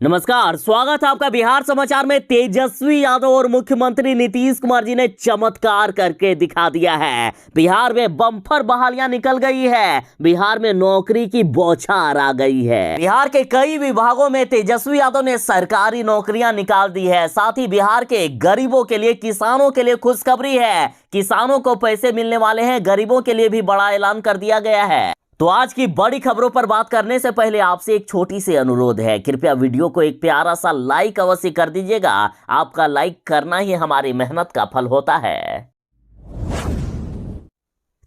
नमस्कार, स्वागत है आपका बिहार समाचार में। तेजस्वी यादव और मुख्यमंत्री नीतीश कुमार जी ने चमत्कार करके दिखा दिया है। बिहार में बम्पर बहालियां निकल गई है। बिहार में नौकरी की बौछार आ गई है। बिहार के कई विभागों में तेजस्वी यादव ने सरकारी नौकरियां निकाल दी है। साथ ही बिहार के गरीबों के लिए, किसानों के लिए खुशखबरी है। किसानों को पैसे मिलने वाले हैं। गरीबों के लिए भी बड़ा ऐलान कर दिया गया है। तो आज की बड़ी खबरों पर बात करने से पहले आपसे एक छोटी सी अनुरोध है। कृपया वीडियो को एक प्यारा सा लाइक अवश्य कर दीजिएगा। आपका लाइक करना ही हमारी मेहनत का फल होता है।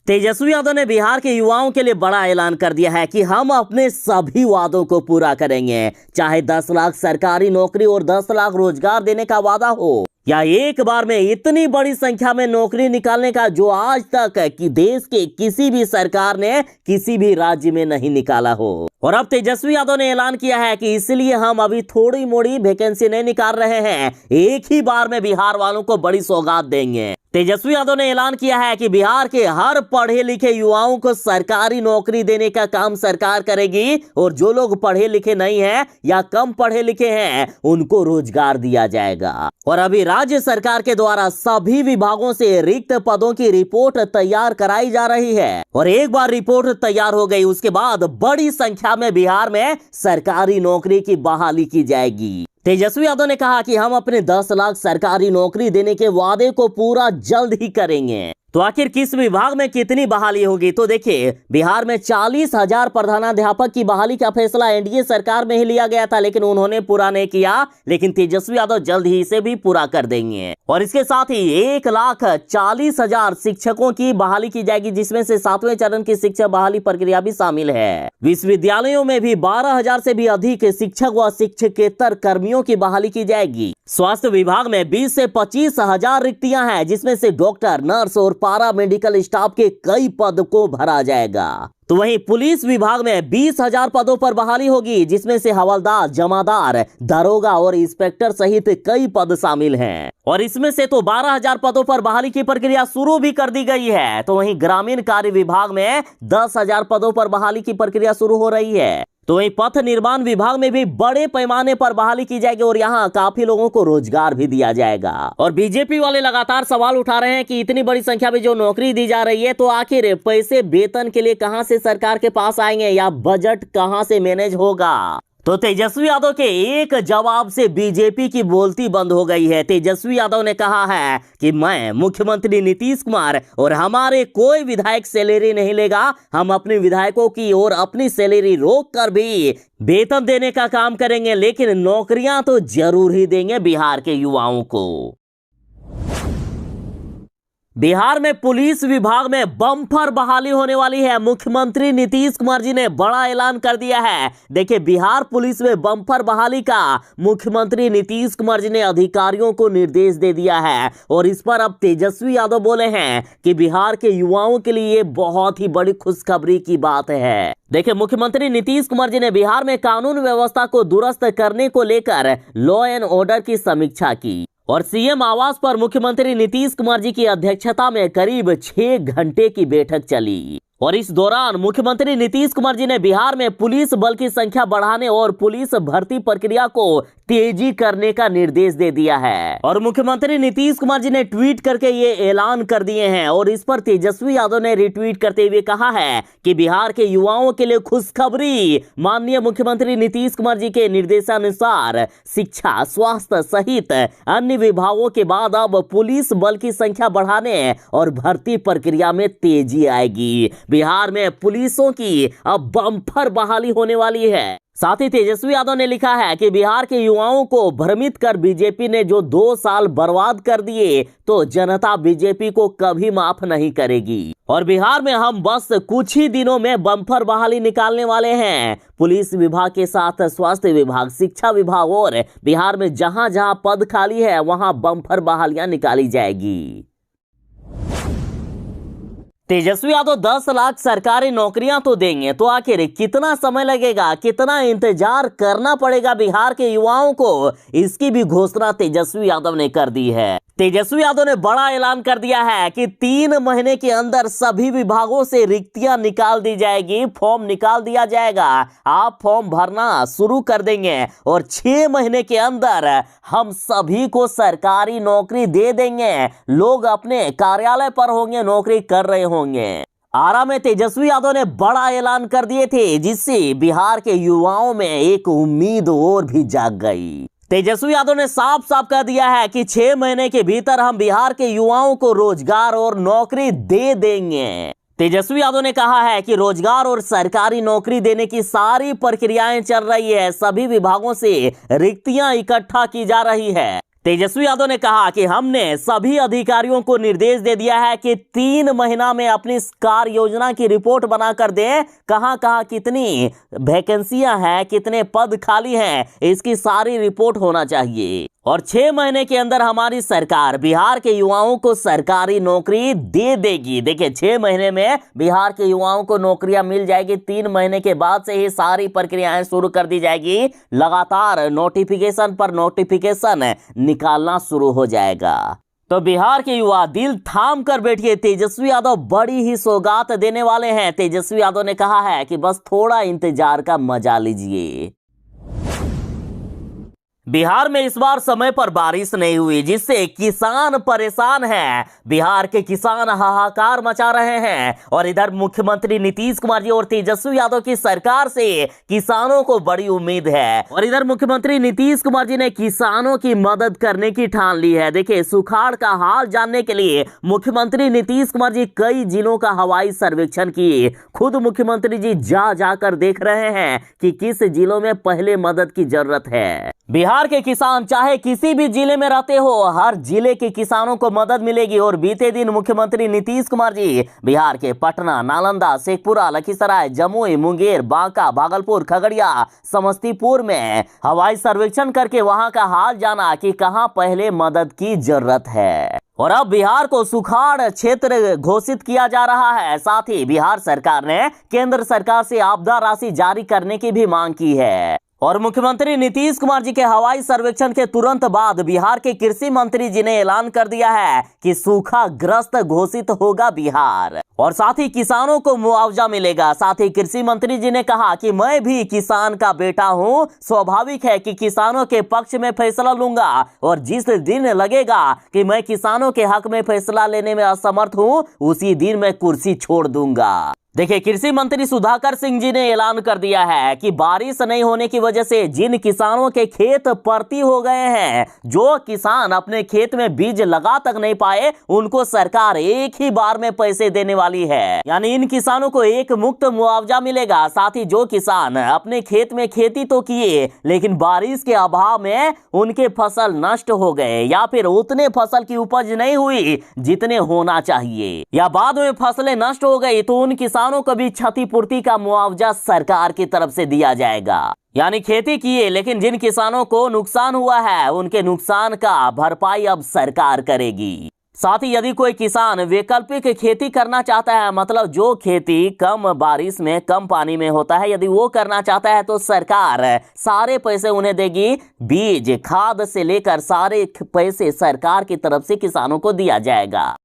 तेजस्वी यादव ने बिहार के युवाओं के लिए बड़ा ऐलान कर दिया है कि हम अपने सभी वादों को पूरा करेंगे। चाहे 10 लाख सरकारी नौकरी और 10 लाख रोजगार देने का वादा हो, या एक बार में इतनी बड़ी संख्या में नौकरी निकालने का जो आज तक कि देश के किसी भी सरकार ने किसी भी राज्य में नहीं निकाला हो। और अब तेजस्वी यादव ने ऐलान किया है कि इसलिए हम अभी थोड़ी मोड़ी वैकेंसी नहीं निकाल रहे हैं, एक ही बार में बिहार वालों को बड़ी सौगात देंगे। तेजस्वी यादव ने ऐलान किया है कि बिहार के हर पढ़े लिखे युवाओं को सरकारी नौकरी देने का काम सरकार करेगी, और जो लोग पढ़े लिखे नहीं हैं या कम पढ़े लिखे हैं उनको रोजगार दिया जाएगा। और अभी राज्य सरकार के द्वारा सभी विभागों से रिक्त पदों की रिपोर्ट तैयार कराई जा रही है, और एक बार रिपोर्ट तैयार हो गई उसके बाद बड़ी संख्या में बिहार में सरकारी नौकरी की बहाली की जाएगी। तेजस्वी यादव ने कहा कि हम अपने 10 लाख सरकारी नौकरी देने के वादे को पूरा जल्द ही करेंगे। तो आखिर किस विभाग में कितनी बहाली होगी? तो देखिए, बिहार में 40,000 प्रधानाध्यापक की बहाली का फैसला एनडीए सरकार में ही लिया गया था, लेकिन उन्होंने पूरा नहीं किया। लेकिन तेजस्वी यादव जल्द ही इसे भी पूरा कर देंगे। और इसके साथ ही 1,40,000 शिक्षकों की बहाली की जाएगी, जिसमें से 7वें चरण की शिक्षक बहाली प्रक्रिया भी शामिल है। विश्वविद्यालयों में भी 12,000 से भी अधिक शिक्षक व शिक्षकेतर कर्मियों की बहाली की जाएगी। स्वास्थ्य विभाग में 20 से 25,000 रिक्तियां हैं, जिसमें से डॉक्टर, नर्स और पारा मेडिकल स्टाफ के कई पद को भरा जाएगा। तो वहीं पुलिस विभाग में 20,000 पदों पर बहाली होगी, जिसमें से हवलदार, जमादार, दरोगा और इंस्पेक्टर सहित कई पद शामिल हैं। और इसमें से तो 12,000 पदों पर बहाली की प्रक्रिया शुरू भी कर दी गई है। तो वहीं ग्रामीण कार्य विभाग में 10,000 पदों पर बहाली की प्रक्रिया शुरू हो रही है। तो वहीं पथ निर्माण विभाग में भी बड़े पैमाने पर बहाली की जाएगी, और यहाँ काफी लोगों को रोजगार भी दिया जाएगा। और बीजेपी वाले लगातार सवाल उठा रहे हैं कि इतनी बड़ी संख्या में जो नौकरी दी जा रही है, तो आखिर पैसे वेतन के लिए कहां से सरकार के पास आएंगे, या बजट कहां से मैनेज होगा? तो तेजस्वी यादव के एक जवाब से बीजेपी की बोलती बंद हो गई है। तेजस्वी यादव ने कहा है कि मैं, मुख्यमंत्री नीतीश कुमार और हमारे कोई विधायक सैलरी नहीं लेगा। हम अपने विधायकों की और अपनी सैलरी रोक कर भी वेतन देने का काम करेंगे, लेकिन नौकरियां तो जरूर ही देंगे बिहार के युवाओं को। बिहार में पुलिस विभाग में बम्पर बहाली होने वाली है। मुख्यमंत्री नीतीश कुमार जी ने बड़ा ऐलान कर दिया है। देखिए, बिहार पुलिस में बम्पर बहाली का मुख्यमंत्री नीतीश कुमार जी ने अधिकारियों को निर्देश दे दिया है, और इस पर अब तेजस्वी यादव बोले हैं कि बिहार के युवाओं के लिए बहुत ही बड़ी खुशखबरी की बात है। देखिए, मुख्यमंत्री नीतीश कुमार जी ने बिहार में कानून व्यवस्था को दुरुस्त करने को लेकर लॉ एंड ऑर्डर की समीक्षा की, और सीएम आवास पर मुख्यमंत्री नीतीश कुमार जी की अध्यक्षता में करीब 6 घंटे की बैठक चली। और इस दौरान मुख्यमंत्री नीतीश कुमार जी ने बिहार में पुलिस बल की संख्या बढ़ाने और पुलिस भर्ती प्रक्रिया को तेजी करने का निर्देश दे दिया है। और मुख्यमंत्री नीतीश कुमार जी ने ट्वीट करके ये ऐलान कर दिए हैं, और इस पर तेजस्वी यादव ने रिट्वीट करते हुए कहा है कि बिहार के युवाओं के लिए खुशखबरी। माननीय मुख्यमंत्री नीतीश कुमार जी के निर्देशानुसार शिक्षा, स्वास्थ्य सहित अन्य विभागों के बाद अब पुलिस बल की संख्या बढ़ाने और भर्ती प्रक्रिया में तेजी आएगी। बिहार में पुलिसों की अब बम्पर बहाली होने वाली है। साथ ही तेजस्वी यादव ने लिखा है कि बिहार के युवाओं को भ्रमित कर बीजेपी ने जो 2 साल बर्बाद कर दिए, तो जनता बीजेपी को कभी माफ नहीं करेगी। और बिहार में हम बस कुछ ही दिनों में बम्पर बहाली निकालने वाले हैं। पुलिस विभाग के साथ स्वास्थ्य विभाग, शिक्षा विभाग, और बिहार में जहां जहां पद खाली है वहां बम्पर बहालियां निकाली जाएगी। तेजस्वी यादव 10 लाख सरकारी नौकरियां तो देंगे, तो आखिर कितना समय लगेगा, कितना इंतजार करना पड़ेगा बिहार के युवाओं को, इसकी भी घोषणा तेजस्वी यादव ने कर दी है। तेजस्वी यादव ने बड़ा ऐलान कर दिया है कि 3 महीने के अंदर सभी विभागों से रिक्तियां निकाल दी जाएगी, फॉर्म निकाल दिया जाएगा, आप फॉर्म भरना शुरू कर देंगे और 6 महीने के अंदर हम सभी को सरकारी नौकरी दे देंगे। लोग अपने कार्यालय पर होंगे, नौकरी कर रहे होंगे। आरा में तेजस्वी यादव ने बड़ा ऐलान कर दिए थे, जिससे बिहार के युवाओं में एक उम्मीद और भी जाग गई। तेजस्वी यादव ने साफ साफ कह दिया है कि 6 महीने के भीतर हम बिहार के युवाओं को रोजगार और नौकरी दे देंगे। तेजस्वी यादव ने कहा है कि रोजगार और सरकारी नौकरी देने की सारी प्रक्रियाएं चल रही है, सभी विभागों से रिक्तियां इकट्ठा की जा रही है। तेजस्वी यादव ने कहा कि हमने सभी अधिकारियों को निर्देश दे दिया है कि 3 महीना में अपनी कार्य योजना की रिपोर्ट बनाकर दें, कहां कहां कितनी वैकेंसियां हैं, कितने पद खाली हैं, इसकी सारी रिपोर्ट होना चाहिए। और 6 महीने के अंदर हमारी सरकार बिहार के युवाओं को सरकारी नौकरी दे देगी। देखिए, 6 महीने में बिहार के युवाओं को नौकरियां मिल जाएगी। 3 महीने के बाद से ही सारी प्रक्रियाएं शुरू कर दी जाएगी। लगातार नोटिफिकेशन पर नोटिफिकेशन निकालना शुरू हो जाएगा। तो बिहार के युवा दिल थाम कर बैठिए, तेजस्वी यादव बड़ी ही सौगात देने वाले हैं। तेजस्वी यादव ने कहा है कि बस थोड़ा इंतजार का मजा लीजिए। बिहार में इस बार समय पर बारिश नहीं हुई, जिससे किसान परेशान हैं। बिहार के किसान हाहाकार मचा रहे हैं और इधर मुख्यमंत्री नीतीश कुमार जी और तेजस्वी यादव की सरकार से किसानों को बड़ी उम्मीद है। और इधर मुख्यमंत्री नीतीश कुमार जी ने किसानों की मदद करने की ठान ली है। देखिए, सुखाड़ का हाल जानने के लिए मुख्यमंत्री नीतीश कुमार जी कई जिलों का हवाई सर्वेक्षण किए। खुद मुख्यमंत्री जी जाकर देख रहे हैं कि किस जिलों में पहले मदद की जरूरत है। बिहार के किसान चाहे किसी भी जिले में रहते हो, हर जिले के किसानों को मदद मिलेगी। और बीते दिन मुख्यमंत्री नीतीश कुमार जी बिहार के पटना, नालंदा, शेखपुरा, लखीसराय, जमुई, मुंगेर, बांका, भागलपुर, खगड़िया, समस्तीपुर में हवाई सर्वेक्षण करके वहां का हाल जाना कि कहां पहले मदद की जरूरत है। और अब बिहार को सुखाड़ क्षेत्र घोषित किया जा रहा है। साथ ही बिहार सरकार ने केंद्र सरकार से आपदा राशि जारी करने की भी मांग की है। और मुख्यमंत्री नीतीश कुमार जी के हवाई सर्वेक्षण के तुरंत बाद बिहार के कृषि मंत्री जी ने ऐलान कर दिया है कि सूखाग्रस्त घोषित होगा बिहार और साथ ही किसानों को मुआवजा मिलेगा। साथ ही कृषि मंत्री जी ने कहा कि मैं भी किसान का बेटा हूं, स्वाभाविक है कि किसानों के पक्ष में फैसला लूंगा और जिस दिन लगेगा कि मैं किसानों के हक में फैसला लेने में असमर्थ हूं, उसी दिन मैं कुर्सी छोड़ दूंगा। देखिए, कृषि मंत्री सुधाकर सिंह जी ने ऐलान कर दिया है कि बारिश नहीं होने की वजह से जिन किसानों के खेत परती हो गए हैं, जो किसान अपने खेत में बीज लगा तक नहीं पाए, उनको सरकार एक ही बार में पैसे देने वाली है। यानी इन किसानों को एक मुक्त मुआवजा मिलेगा। साथ ही जो किसान अपने खेत में खेती तो किए, लेकिन बारिश के अभाव में उनके फसल नष्ट हो गए या फिर उतने फसल की उपज नहीं हुई जितने होना चाहिए, या बाद में फसलें नष्ट हो गई, तो उन किसानों को भी क्षतिपूर्ति का मुआवजा सरकार की तरफ से दिया जाएगा। यानी खेती किए लेकिन जिन किसानों को नुकसान हुआ है, उनके नुकसान का भरपाई अब सरकार करेगी। साथ ही यदि कोई किसान वैकल्पिक खेती करना चाहता है, मतलब जो खेती कम बारिश में, कम पानी में होता है, यदि वो करना चाहता है तो सरकार सारे पैसे उन्हें देगी। बीज, खाद से लेकर सारे पैसे सरकार की तरफ से किसानों को दिया जाएगा।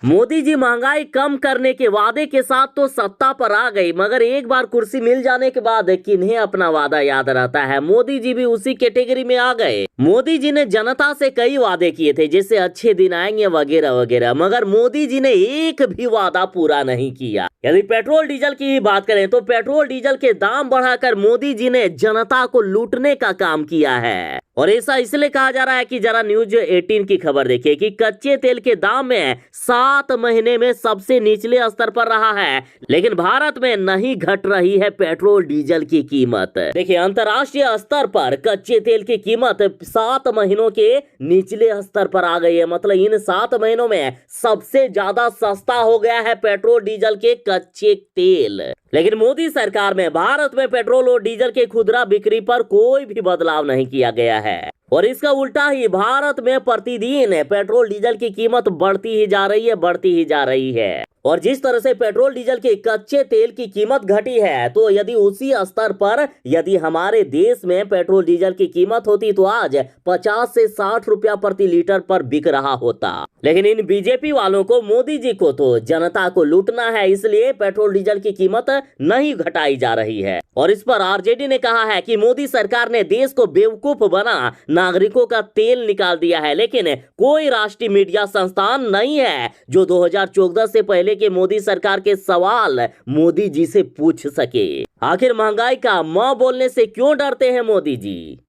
मोदी जी महंगाई कम करने के वादे के साथ तो सत्ता पर आ गई, मगर एक बार कुर्सी मिल जाने के बाद किन्हें अपना वादा याद रहता है। मोदी जी भी उसी कैटेगरी में आ गए। मोदी जी ने जनता से कई वादे किए थे, जैसे अच्छे दिन आएंगे वगैरह वगैरह, मगर मोदी जी ने एक भी वादा पूरा नहीं किया। यदि पेट्रोल डीजल की ही बात करें तो पेट्रोल डीजल के दाम बढ़ाकर मोदी जी ने जनता को लूटने का काम किया है। और ऐसा इसलिए कहा जा रहा है कि जरा न्यूज 18 की खबर देखिए कि कच्चे तेल के दाम में 7 महीने में सबसे निचले स्तर पर रहा है, लेकिन भारत में नहीं घट रही है पेट्रोल डीजल की कीमत। देखिए, अंतर्राष्ट्रीय स्तर पर कच्चे तेल की कीमत 7 महीनों के निचले स्तर पर आ गई है। मतलब इन 7 महीनों में सबसे ज्यादा सस्ता हो गया है पेट्रोल डीजल के कच्चे तेल। लेकिन मोदी सरकार में भारत में पेट्रोल और डीजल के खुदरा बिक्री पर कोई भी बदलाव नहीं किया गया है। और इसका उल्टा ही भारत में प्रतिदिन पेट्रोल डीजल की कीमत बढ़ती ही जा रही है, बढ़ती ही जा रही है। और जिस तरह से पेट्रोल डीजल के कच्चे तेल की कीमत घटी है, तो यदि उसी स्तर पर यदि हमारे देश में पेट्रोल डीजल की कीमत होती तो आज 50 से 60 रुपया प्रति लीटर पर बिक रहा होता। लेकिन इन बीजेपी वालों को, मोदी जी को तो जनता को लूटना है, इसलिए पेट्रोल डीजल की कीमत नहीं घटाई जा रही है। और इस पर आरजेडी ने कहा है कि मोदी सरकार ने देश को बेवकूफ बना नागरिकों का तेल निकाल दिया है, लेकिन कोई राष्ट्रीय मीडिया संस्थान नहीं है जो 2014 से पहले के मोदी सरकार के सवाल मोदी जी से पूछ सके। आखिर महंगाई का म बोलने से क्यों डरते हैं मोदी जी?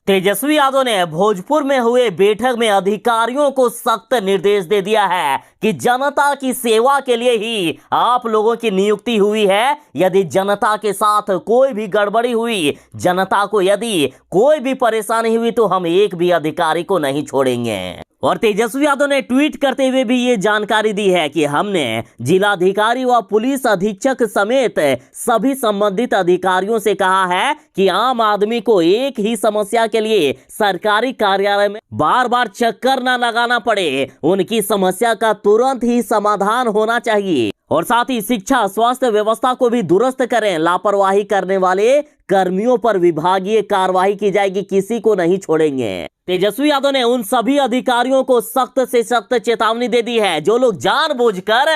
तेजस्वी यादव ने भोजपुर में हुए बैठक में अधिकारियों को सख्त निर्देश दे दिया है कि जनता की सेवा के लिए ही आप लोगों की नियुक्ति हुई है। यदि जनता के साथ कोई भी गड़बड़ी हुई, जनता को यदि कोई भी परेशानी हुई, तो हम एक भी अधिकारी को नहीं छोड़ेंगे। और तेजस्वी यादव ने ट्वीट करते हुए भी ये जानकारी दी है कि हमने जिलाधिकारी व पुलिस अधीक्षक समेत सभी संबंधित अधिकारियों से कहा है कि आम आदमी को एक ही समस्या के लिए सरकारी कार्यालय में बार बार चक्कर न लगाना पड़े, उनकी समस्या का तुरंत ही समाधान होना चाहिए। और साथ ही शिक्षा स्वास्थ्य व्यवस्था को भी दुरुस्त करें, लापरवाही करने वाले कर्मियों पर विभागीय कार्रवाई की जाएगी, किसी को नहीं छोड़ेंगे। तेजस्वी यादव ने उन सभी अधिकारियों को सख्त से सख्त चेतावनी दे दी है जो लोग जानबूझकर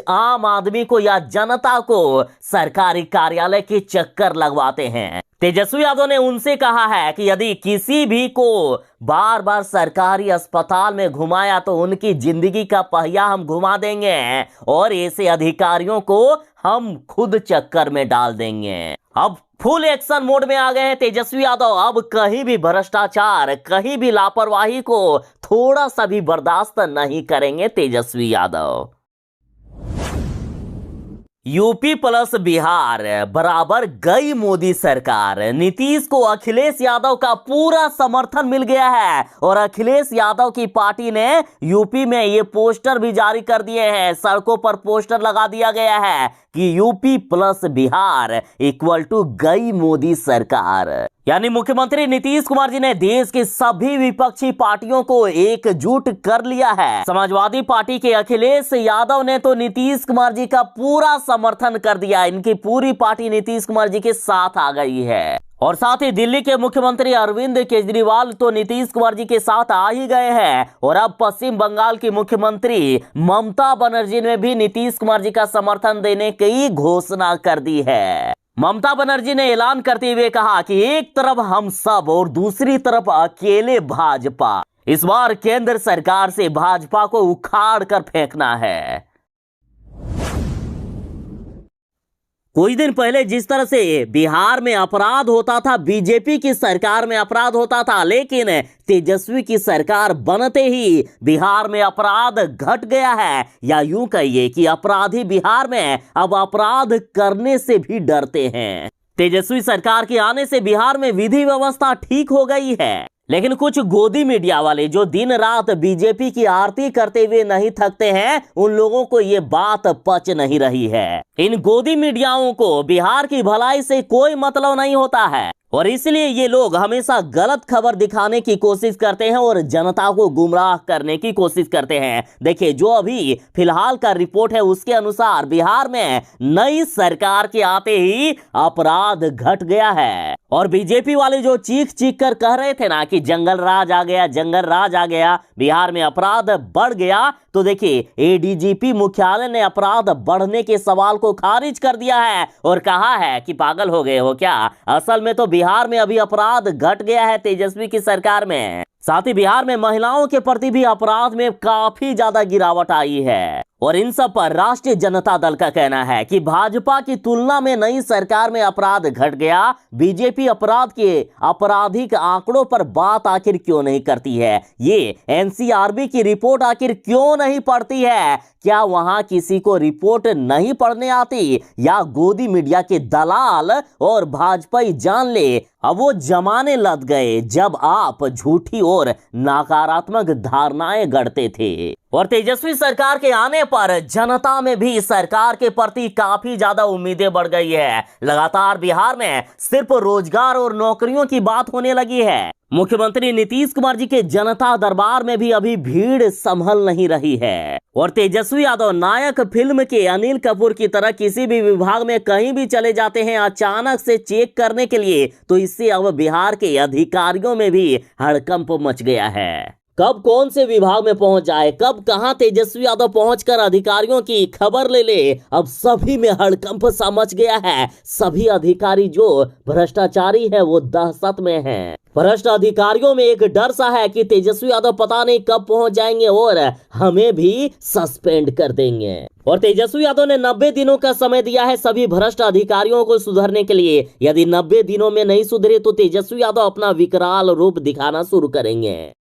आम आदमी को या जनता को सरकारी कार्यालय के चक्कर लगवाते हैं। तेजस्वी यादव ने उनसे कहा है कि यदि किसी भी को बार बार सरकारी अस्पताल में घुमाया तो उनकी जिंदगी का पहिया हम घुमा देंगे और ऐसे अधिकारियों को हम खुद चक्कर में डाल देंगे। अब फुल एक्शन मोड में आ गए हैं तेजस्वी यादव। अब कहीं भी भ्रष्टाचार, कहीं भी लापरवाही को थोड़ा सा भी बर्दाश्त नहीं करेंगे तेजस्वी यादव। यूपी प्लस बिहार बराबर गई मोदी सरकार। नीतीश को अखिलेश यादव का पूरा समर्थन मिल गया है और अखिलेश यादव की पार्टी ने यूपी में ये पोस्टर भी जारी कर दिए हैं। सड़कों पर पोस्टर लगा दिया गया है कि UP plus Bihar equal to गई मोदी सरकार। यानी मुख्यमंत्री नीतीश कुमार जी ने देश के सभी विपक्षी पार्टियों को एकजुट कर लिया है। समाजवादी पार्टी के अखिलेश यादव ने तो नीतीश कुमार जी का पूरा समर्थन कर दिया। इनकी पूरी पार्टी नीतीश कुमार जी के साथ आ गई है। और साथ ही दिल्ली के मुख्यमंत्री अरविंद केजरीवाल तो नीतीश कुमार जी के साथ आ ही गए हैं। और अब पश्चिम बंगाल की मुख्यमंत्री ममता बनर्जी ने भी नीतीश कुमार जी का समर्थन देने की घोषणा कर दी है। ममता बनर्जी ने ऐलान करते हुए कहा कि एक तरफ हम सब और दूसरी तरफ अकेले भाजपा। इस बार केंद्र सरकार से भाजपा को उखाड़ कर फेंकना है। कुछ दिन पहले जिस तरह से बिहार में अपराध होता था, बीजेपी की सरकार में अपराध होता था, लेकिन तेजस्वी की सरकार बनते ही बिहार में अपराध घट गया है। या यूं कहिए कि अपराधी बिहार में अब अपराध करने से भी डरते हैं। तेजस्वी सरकार के आने से बिहार में विधि व्यवस्था ठीक हो गई है। लेकिन कुछ गोदी मीडिया वाले जो दिन रात बीजेपी की आरती करते हुए नहीं थकते हैं, उन लोगों को ये बात पच नहीं रही है। इन गोदी मीडियाओं को बिहार की भलाई से कोई मतलब नहीं होता है और इसलिए ये लोग हमेशा गलत खबर दिखाने की कोशिश करते हैं और जनता को गुमराह करने की कोशिश करते हैं। देखिए, जो अभी फिलहाल का रिपोर्ट है उसके अनुसार बिहार में नई सरकार के आते ही अपराध घट गया है। और बीजेपी वाले जो चीख चीख कर कह रहे थे ना कि जंगल राज आ गया, जंगल राज आ गया, बिहार में अपराध बढ़ गया, तो देखिए एडीजीपी मुख्यालय ने अपराध बढ़ने के सवाल को खारिज कर दिया है और कहा है कि पागल हो गए हो क्या, असल में तो बिहार में अभी अपराध घट गया है तेजस्वी की सरकार में। साथ ही बिहार में महिलाओं के प्रति भी अपराध में काफी ज्यादा गिरावट आई है। और इन सब पर राष्ट्रीय जनता दल का कहना है कि भाजपा की तुलना में नई सरकार में अपराध घट गया। बीजेपी अपराध के आपराधिक आंकड़ों पर बात आखिर क्यों नहीं करती है? ये एनसीआरबी की रिपोर्ट आखिर क्यों नहीं पढ़ती है? क्या वहां किसी को रिपोर्ट नहीं पढ़ने आती, या गोदी मीडिया के दलाल और भाजपाई जान ले अब वो जमाने लद गए जब आप झूठी और नकारात्मक धारणाएं गढ़ते थे। और तेजस्वी सरकार के आने पर जनता में भी सरकार के प्रति काफी ज्यादा उम्मीदें बढ़ गई है। लगातार बिहार में सिर्फ रोजगार और नौकरियों की बात होने लगी है। मुख्यमंत्री नीतीश कुमार जी के जनता दरबार में भी अभी भीड़ संभल नहीं रही है। और तेजस्वी यादव नायक फिल्म के अनिल कपूर की तरह किसी भी विभाग में कहीं भी चले जाते हैं अचानक से चेक करने के लिए, तो इससे अब बिहार के अधिकारियों में भी हड़कंप मच गया है। कब कौन से विभाग में पहुंच जाए, कब कहां तेजस्वी यादव पहुंचकर अधिकारियों की खबर ले ले, अब सभी में हड़कंप सा मच गया है। सभी अधिकारी जो भ्रष्टाचारी है वो दहशत में हैं। भ्रष्ट अधिकारियों में एक डर सा है कि तेजस्वी यादव पता नहीं कब पहुंच जाएंगे और हमें भी सस्पेंड कर देंगे। और तेजस्वी यादव ने 90 दिनों का समय दिया है सभी भ्रष्ट अधिकारियों को सुधरने के लिए। यदि 90 दिनों में नहीं सुधरे तो तेजस्वी यादव अपना विकराल रूप दिखाना शुरू करेंगे।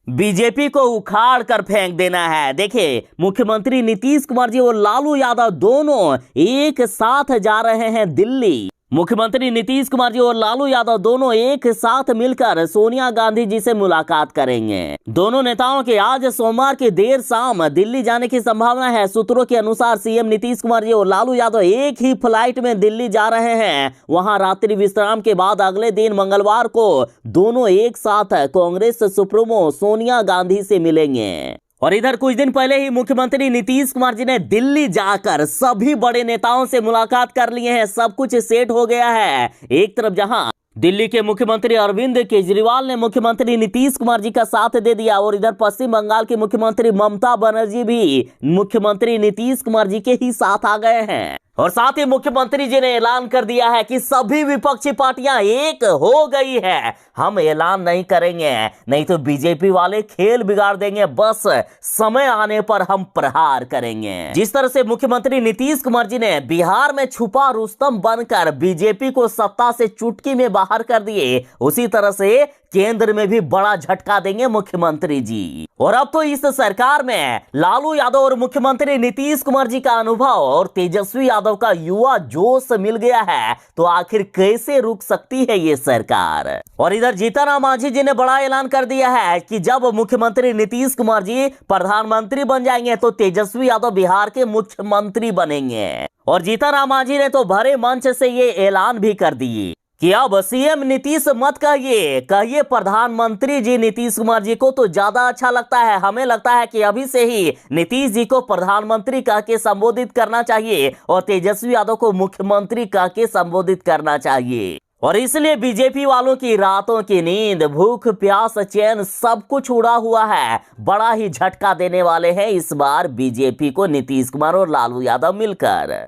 बीजेपी को उखाड़ कर फेंक देना है। देखिए, मुख्यमंत्री नीतीश कुमार जी और लालू यादव दोनों एक साथ जा रहे हैं दिल्ली। मुख्यमंत्री नीतीश कुमार जी और लालू यादव दोनों एक साथ मिलकर सोनिया गांधी जी से मुलाकात करेंगे। दोनों नेताओं के आज सोमवार की देर शाम दिल्ली जाने की संभावना है। सूत्रों के अनुसार सीएम नीतीश कुमार जी और लालू यादव एक ही फ्लाइट में दिल्ली जा रहे हैं। वहां रात्रि विश्राम के बाद अगले दिन मंगलवार को दोनों एक साथ कांग्रेस सुप्रीमो सोनिया गांधी से मिलेंगे। और इधर कुछ दिन पहले ही मुख्यमंत्री नीतीश कुमार जी ने दिल्ली जाकर सभी बड़े नेताओं से मुलाकात कर लिए हैं। सब कुछ सेट हो गया है। एक तरफ जहां दिल्ली के मुख्यमंत्री अरविंद केजरीवाल ने मुख्यमंत्री नीतीश कुमार जी का साथ दे दिया, और इधर पश्चिम बंगाल की मुख्यमंत्री ममता बनर्जी भी मुख्यमंत्री नीतीश कुमार जी के ही साथ आ गए हैं। और साथ ही मुख्यमंत्री जी ने ऐलान कर दिया है कि सभी विपक्षी पार्टियां एक हो गई है। हम ऐलान नहीं करेंगे, नहीं तो बीजेपी वाले खेल बिगाड़ देंगे। बस समय आने पर हम प्रहार करेंगे। जिस तरह से मुख्यमंत्री नीतीश कुमार जी ने बिहार में छुपा रुस्तम बनकर बीजेपी को सत्ता से चुटकी में बाहर कर दिए, उसी तरह से केंद्र में भी बड़ा झटका देंगे मुख्यमंत्री जी। और अब तो इस सरकार में लालू यादव और मुख्यमंत्री नीतीश कुमार जी का अनुभव और तेजस्वी यादव का युवा जोश मिल गया है, तो आखिर कैसे रुक सकती है ये सरकार। और इधर जीतन मांझी जी ने बड़ा ऐलान कर दिया है कि जब मुख्यमंत्री नीतीश कुमार जी प्रधानमंत्री बन जाएंगे तो तेजस्वी यादव बिहार के मुख्यमंत्री बनेंगे। और जीतन मांझी ने तो भरे मंच से ये ऐलान भी कर दिए कि अब सीएम नीतीश मत कहिए प्रधानमंत्री जी। नीतीश कुमार जी को तो ज्यादा अच्छा लगता है। हमें लगता है कि अभी से ही नीतीश जी को प्रधानमंत्री कह के संबोधित करना चाहिए और तेजस्वी यादव को मुख्यमंत्री कह के संबोधित करना चाहिए। और इसलिए बीजेपी वालों की रातों की नींद, भूख, प्यास, चैन सब कुछ उड़ा हुआ है। बड़ा ही झटका देने वाले हैं इस बार बीजेपी को नीतीश कुमार और लालू यादव मिलकर।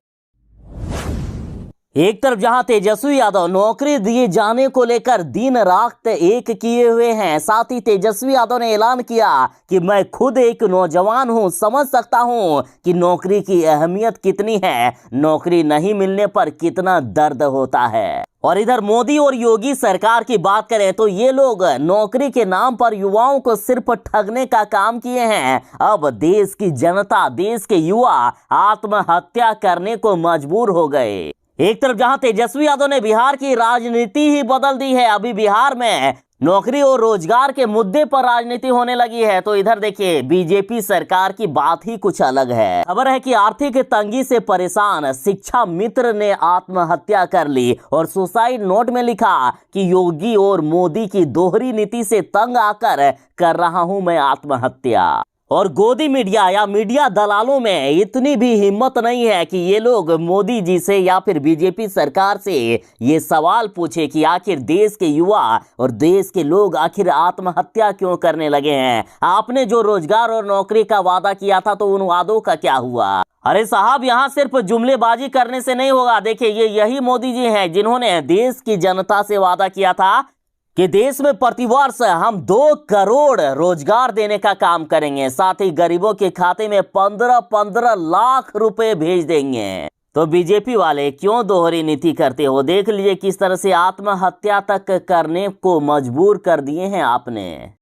एक तरफ जहां तेजस्वी यादव नौकरी दिए जाने को लेकर दिन रात एक किए हुए हैं, साथ ही तेजस्वी यादव ने ऐलान किया कि मैं खुद एक नौजवान हूं, समझ सकता हूं कि नौकरी की अहमियत कितनी है, नौकरी नहीं मिलने पर कितना दर्द होता है। और इधर मोदी और योगी सरकार की बात करें तो ये लोग नौकरी के नाम पर युवाओं को सिर्फ ठगने का काम किए हैं। अब देश की जनता, देश के युवा आत्महत्या करने को मजबूर हो गए। एक तरफ जहां तेजस्वी यादव ने बिहार की राजनीति ही बदल दी है, अभी बिहार में नौकरी और रोजगार के मुद्दे पर राजनीति होने लगी है, तो इधर देखिए बीजेपी सरकार की बात ही कुछ अलग है। खबर है कि आर्थिक तंगी से परेशान शिक्षा मित्र ने आत्महत्या कर ली और सुसाइड नोट में लिखा कि योगी और मोदी की दोहरी नीति से तंग आकर कर रहा हूं मैं आत्महत्या। और गोदी मीडिया या मीडिया दलालों में इतनी भी हिम्मत नहीं है कि ये लोग मोदी जी से या फिर बीजेपी सरकार से ये सवाल पूछे कि आखिर देश के युवा और देश के लोग आखिर आत्महत्या क्यों करने लगे हैं। आपने जो रोजगार और नौकरी का वादा किया था तो उन वादों का क्या हुआ। अरे साहब, यहाँ सिर्फ जुमलेबाजी करने से नहीं होगा। देखिए, ये यही मोदी जी हैं जिन्होंने देश की जनता से वादा किया था कि देश में प्रतिवर्ष हम 2 करोड़ रोजगार देने का काम करेंगे, साथ ही गरीबों के खाते में 15-15 लाख रुपए भेज देंगे। तो बीजेपी वाले क्यों दोहरी नीति करते हो? देख लीजिए किस तरह से आत्महत्या तक करने को मजबूर कर दिए हैं आपने।